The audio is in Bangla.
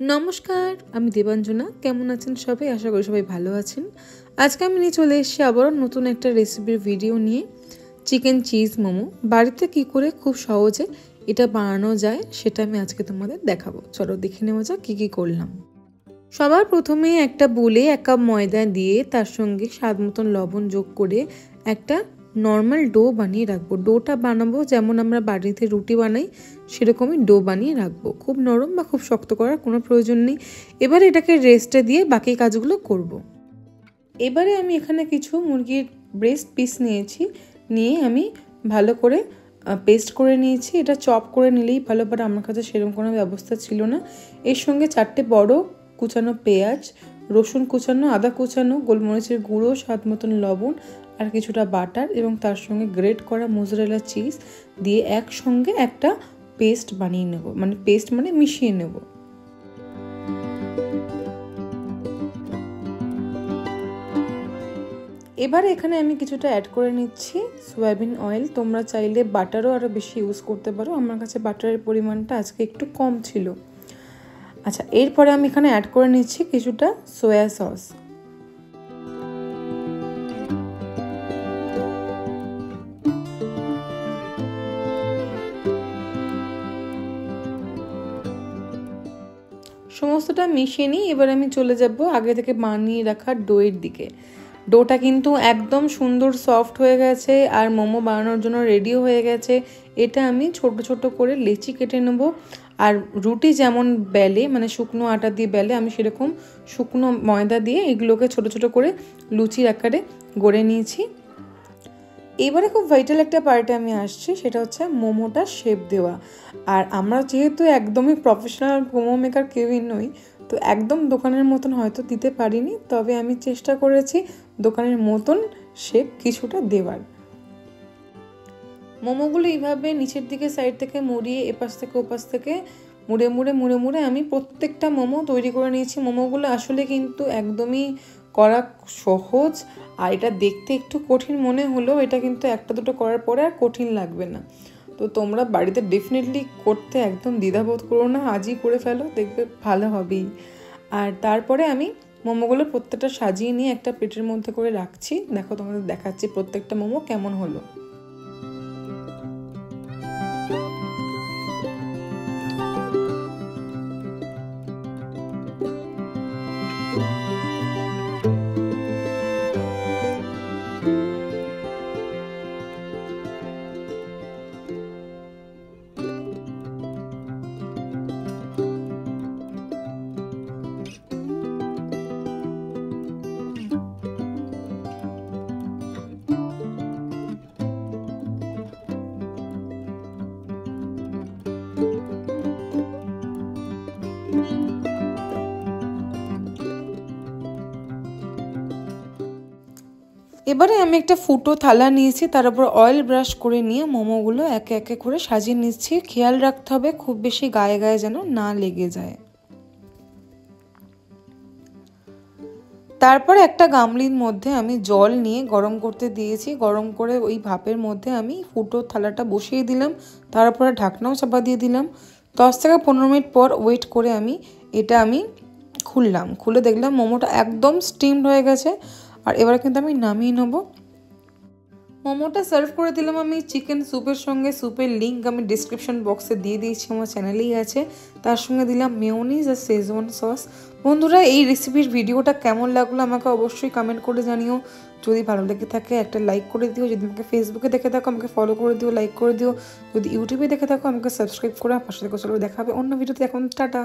নমস্কার, আমি দেবাঞ্জনা। কেমন আছেন সবাই? আশা করি সবাই ভালো আছেন। আজকে আমি নিয়ে চলে এসেছি আবারও নতুন একটা রেসিপির ভিডিও নিয়ে। চিকেন চিজ মোমো বাড়িতে কি করে খুব সহজে এটা বানানো যায় সেটা আমি আজকে তোমাদের দেখাবো। চলো দেখে নেওয়া যাক কী কী করলাম। সবার প্রথমে একটা বোলে 1 কাপ ময়দা দিয়ে তার সঙ্গে স্বাদ মতন লবণ যোগ করে একটা নর্মাল ডো বানিয়ে রাখবো। ডোটা বানাবো যেমন আমরা বাড়িতে রুটি বানাই সেরকমই ডো বানিয়ে রাখবো। খুব নরম বা খুব শক্ত করার কোনো প্রয়োজন নেই। এবারে এটাকে রেস্টে দিয়ে বাকি কাজগুলো করব। এবারে আমি এখানে কিছু মুরগির ব্রেস্ট পিস নিয়ে আমি ভালো করে পেস্ট করে নিয়েছি। এটা চপ করে নিলেই ভালো, বাট আমার কাছে সেরকম কোনো ব্যবস্থা ছিল না। এর সঙ্গে 4টে বড় কুচানো পেঁয়াজ, রসুন কুচানো, আদা কুচানো, গোলমরিচের গুঁড়ো, স্বাদ মতন লবণ আর কিছুটা বাটার এবং তার সঙ্গে গ্রেট করা মোজারেলা চিজ দিয়ে একসঙ্গে একটা পেস্ট বানিয়ে নেব, মানে মিশিয়ে নেব। এবারে এখানে আমি কিছুটা অ্যাড করে নিচ্ছি সয়াবিন অয়েল। তোমরা চাইলে বাটারও আরও বেশি ইউজ করতে পারো, আমার কাছে বাটারের পরিমাণটা আজকে একটু কম ছিল। আচ্ছা, এরপরে আমি এখানে অ্যাড করে নিচ্ছি কিছুটা সয়া সস। সমস্তটা মিশিয়ে নিই। এবার আমি চলে যাব আগে থেকে বানিয়ে রাখা ডোয়ের দিকে। ডোটা কিন্তু একদম সুন্দর সফট হয়ে গেছে আর মোমো বানানোর জন্য রেডিও হয়ে গেছে। এটা আমি ছোট ছোট করে লেচি কেটে নেব। আর রুটি যেমন বেলে, মানে শুকনো আটা দিয়ে বেলে, আমি সেরকম শুকনো ময়দা দিয়ে এগুলোকে ছোট ছোট করে লুচির আকারে গড়ে নিয়েছি। এবারে খুব ভাইটাল একটা পার্টে আমি আসছি, সেটা হচ্ছে মোমোটা শেপ দেওয়া। আর আমরা যেহেতু একদমই প্রফেশনাল মোমো মেকার কেউই নই, তো একদম দোকানের মতন হয়তো দিতে পারিনি, তবে আমি চেষ্টা করেছি দোকানের মতন শেপ কিছুটা দেওয়ার। মোমোগুলো এইভাবে নিচের দিকে সাইড থেকে মুড়িয়ে এপাশ থেকে ওপাশ থেকে মুড়ে মুড়ে আমি প্রত্যেকটা মোমো তৈরি করে নিয়েছি। মোমোগুলো আসলে কিন্তু একদমই করা সহজ, আর এটা দেখতে একটু কঠিন মনে হলেও এটা কিন্তু একটা দুটো করার পরে আর কঠিন লাগবে না। তো তোমরা বাড়িতে ডেফিনেটলি করতে একদম দ্বিধাবোধ করো না, আজই করে ফেলো, দেখবে ভালো হবেই। আর তারপরে আমি মোমোগুলো প্রত্যেকটা সাজিয়ে নিয়ে একটা প্লেটের মধ্যে করে রাখছি। দেখো তোমাদের দেখাচ্ছি প্রত্যেকটা মোমো কেমন হলো। এবারে আমি একটা ফুটো থালা নিয়েছি, তার উপর অয়েল ব্রাশ করে নিয়ে মোমোগুলো একে একে করে সাজিয়ে নিচ্ছি। খেয়াল রাখতে হবে খুব বেশি গায়ে গায়ে যেন না লেগে যায়। তারপরে একটা গামলির মধ্যে আমি জল নিয়ে গরম করতে দিয়েছি। গরম করে ওই ভাপের মধ্যে আমি ফুটো থালাটা বসিয়ে দিলাম, তারপরে ঢাকনাও চাপা দিয়ে দিলাম। 10 থেকে 15 মিনিট পর ওয়েট করে আমি খুললাম। খুলে দেখলাম মোমোটা একদম স্টিমড হয়ে গেছে। আর এবারে কিন্তু আমি নামিয়ে নেবো। মোমোটা সার্ভ করে দিলাম আমি চিকেন স্যুপের সঙ্গে। স্যুপের লিঙ্ক আমি ডিসক্রিপশন বক্সে দিয়ে দিয়েছি, আমার চ্যানেলেই আছে। তার সঙ্গে দিলাম মেয়োনিজ আর শেজওয়ান সস। বন্ধুরা, এই রেসিপির ভিডিওটা কেমন লাগলো আমাকে অবশ্যই কমেন্ট করে জানিও। যদি ভালো লেগে থাকে একটা লাইক করে দিও। যদি আমাকে ফেসবুকে দেখে থাকো আমাকে ফলো করে দিও, লাইক করে দিও। যদি ইউটিউবে দেখে থাকো আমাকে সাবস্ক্রাইব করে পাশে থেকে চলো। দেখা হবে অন্য ভিডিওতে। এখন টাটা।